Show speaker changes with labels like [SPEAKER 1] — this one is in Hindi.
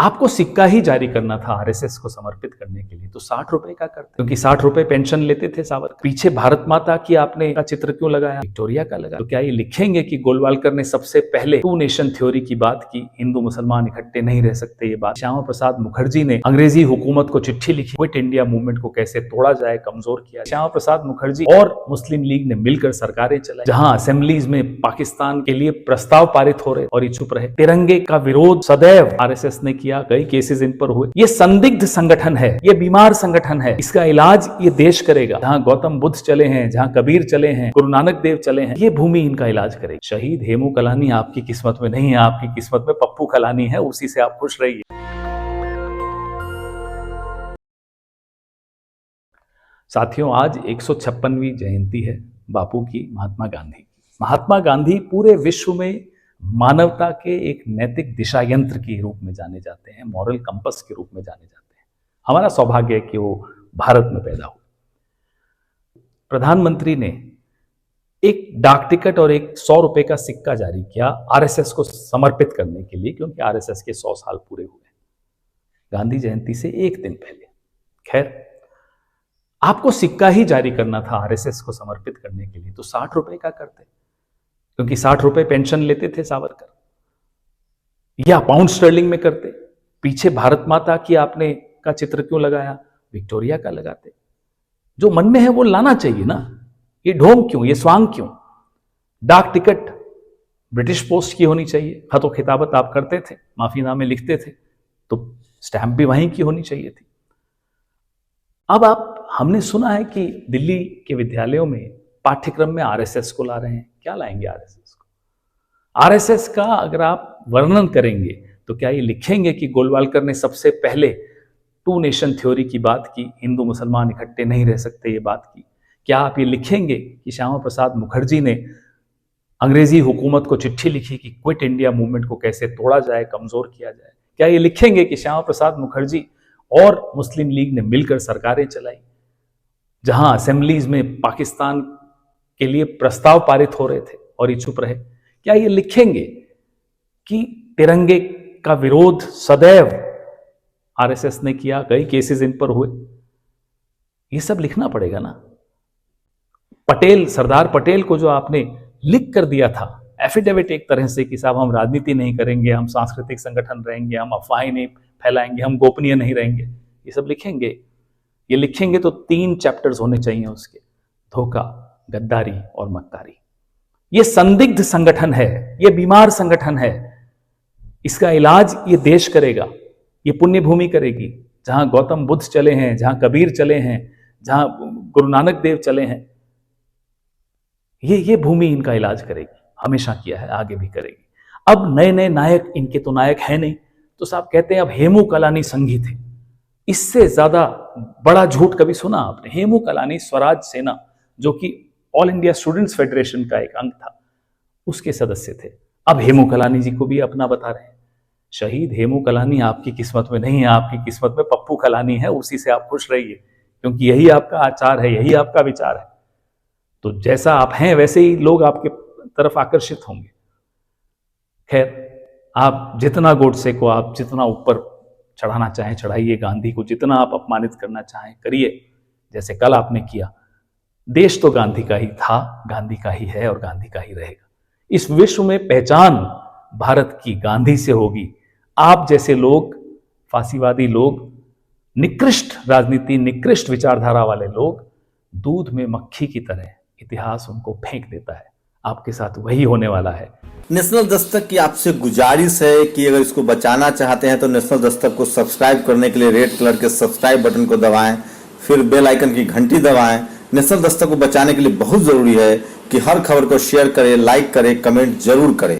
[SPEAKER 1] आपको सिक्का ही जारी करना था आरएसएस को समर्पित करने के लिए, तो 60 रुपए का करते, क्योंकि 60 रुपए पेंशन लेते थे सावरकर। पीछे भारत माता की आपने का चित्र क्यों लगाया, विक्टोरिया का लगा। तो क्या ये लिखेंगे कि गोलवालकर ने सबसे पहले टू नेशन थ्योरी की बात की, हिंदू मुसलमान इकट्ठे नहीं रह सकते ये बात। श्यामा प्रसाद मुखर्जी ने अंग्रेजी हुकूमत को चिट्ठी लिखी, क्विट इंडिया मूवमेंट को कैसे तोड़ा जाए, कमजोर किया। श्यामा प्रसाद मुखर्जी और मुस्लिम लीग ने मिलकर सरकारें चलाई, जहां असेंबलीज में पाकिस्तान के लिए प्रस्ताव पारित हो रहे और ये चुप रहे। तिरंगे का विरोध सदैव आरएसएस ने किया, कई केसेस इन पर हुए। ये संदिग्ध संगठन है, ये बीमार संगठन है, इसका इलाज ये देश करेगा। जहां गौतम बुद्ध चले हैं, जहां कबीर चले हैं, गुरु नानक देव चले हैं, ये भूमि इनका इलाज करेगी। शहीद हेमू कलानी आपकी किस्मत में नहीं है, आपकी किस्मत में पप्पू कलानी है, उसी से आप खुश रहिए। साथियों, आज 156वीं जयंती है बापू की, महात्मा गांधी। महात्मा गांधी पूरे विश्व में मानवता के एक नैतिक दिशा यंत्र के रूप में जाने जाते हैं, मॉरल कंपस के रूप में जाने जाते हैं। हमारा सौभाग्य है कि वो भारत में पैदा हुए। प्रधानमंत्री ने एक डाक टिकट और एक 100 रुपए का सिक्का जारी किया आरएसएस को समर्पित करने के लिए, क्योंकि आरएसएस के 100 साल पूरे हुए गांधी जयंती से एक दिन पहले। खैर, आपको सिक्का ही जारी करना था आरएसएस को समर्पित करने के लिए, तो 60 रुपए का करते, क्योंकि 60 रुपए पेंशन लेते थे सावरकर, या पाउंड स्टर्लिंग में करते। पीछे भारत माता की आपने का चित्र क्यों लगाया, विक्टोरिया का लगाते। जो मन में है वो लाना चाहिए ना, ये ढोंग क्यों, ये स्वांग क्यों। डाक टिकट ब्रिटिश पोस्ट की होनी चाहिए, खतो खिताबत आप करते थे, माफीनामे लिखते थे, तो स्टैंप भी वहीं की होनी चाहिए थी। अब हमने सुना है कि दिल्ली के विद्यालयों में पाठ्यक्रम में आरएसएस को ला रहे हैं। क्या लाएंगे आरएसएस को? आरएसएस का अगर आप वर्णन करेंगे तो क्या ये लिखेंगे कि गोलवालकर ने सबसे पहले टू नेशन थ्योरी की बात की, हिंदू मुसलमान इकट्ठे नहीं रह सकते ये बात की? क्या आप ये लिखेंगे कि श्यामा प्रसाद मुखर्जी ने अंग्रेजी हुकूमत को चिट्ठी लिखी कि क्विट इंडिया मूवमेंट को कैसे तोड़ा जाए, कमजोर किया जाए? क्या ये लिखेंगे कि श्यामा प्रसाद मुखर्जी और मुस्लिम लीग ने मिलकर सरकारें चलाई, जहां असेंबलीज में पाकिस्तान के लिए प्रस्ताव पारित हो रहे थे और ये चुप रहे? क्या ये लिखेंगे कि तिरंगे का विरोध सदैव आरएसएस ने किया, कई केसेस इन पर हुए? ये सब लिखना पड़ेगा ना। पटेल, सरदार पटेल को जो आपने लिख कर दिया था एफिडेविट एक तरह से कि साहब हम राजनीति नहीं करेंगे, हम सांस्कृतिक संगठन रहेंगे, हम अफवाहें नहीं फैलाएंगे, हम गोपनीय नहीं रहेंगे, ये सब लिखेंगे? ये लिखेंगे तो 3 चैप्टर्स होने चाहिए उसके, धोखा, गद्दारी और मक्कारी। ये संदिग्ध संगठन है, ये बीमार संगठन है, इसका इलाज ये देश करेगा, ये पुण्य भूमि करेगी। जहां गौतम बुद्ध चले हैं, जहां कबीर चले हैं, जहां गुरु नानक देव चले हैं, ये भूमि इनका इलाज करेगी, हमेशा किया है, आगे भी करेगी। अब नए नए नायक, इनके तो नायक है नहीं, तो साहब कहते हैं अब हेमू कलानी संघी थे। इससे ज्यादा बड़ा झूठ कभी सुना आपने? हेमू कलानी स्वराज सेना, जो कि ऑल इंडिया स्टूडेंट्स फेडरेशन का एक अंग था, उसके सदस्य थे। अब हेमू कलानी जी को भी अपना बता रहे हैं। शहीद हेमू कलानी आपकी किस्मत में नहीं है, आपकी किस्मत में पप्पू कलानी है, उसी से आप खुश रहिए, क्योंकि यही आपका आचार है, यही आपका विचार है। तो जैसा आप हैं वैसे ही लोग आपके तरफ आकर्षित होंगे। खैर, आप जितना गोडसे को आप जितना ऊपर चढ़ाना चाहें चढ़ाइए, गांधी को जितना आप अपमानित करना चाहें करिए, जैसे कल आपने किया। देश तो गांधी का ही था, गांधी का ही है और गांधी का ही रहेगा। इस विश्व में पहचान भारत की गांधी से होगी। आप जैसे लोग, फांसीवादी लोग, निकृष्ट राजनीति, निकृष्ट विचारधारा वाले लोग, दूध में मक्खी की तरह इतिहास उनको फेंक देता है। आपके साथ वही होने वाला है।
[SPEAKER 2] नेशनल दस्तक की आपसे गुजारिश है कि अगर इसको बचाना चाहते हैं तो नेशनल दस्तक को सब्सक्राइब करने के लिए रेड कलर के सब्सक्राइब बटन को दबाएं, फिर बेल आइकन की घंटी दबाएं। नेशनल दस्तक को बचाने के लिए बहुत जरूरी है कि हर खबर को शेयर करें, लाइक करें, कमेंट जरूर करें।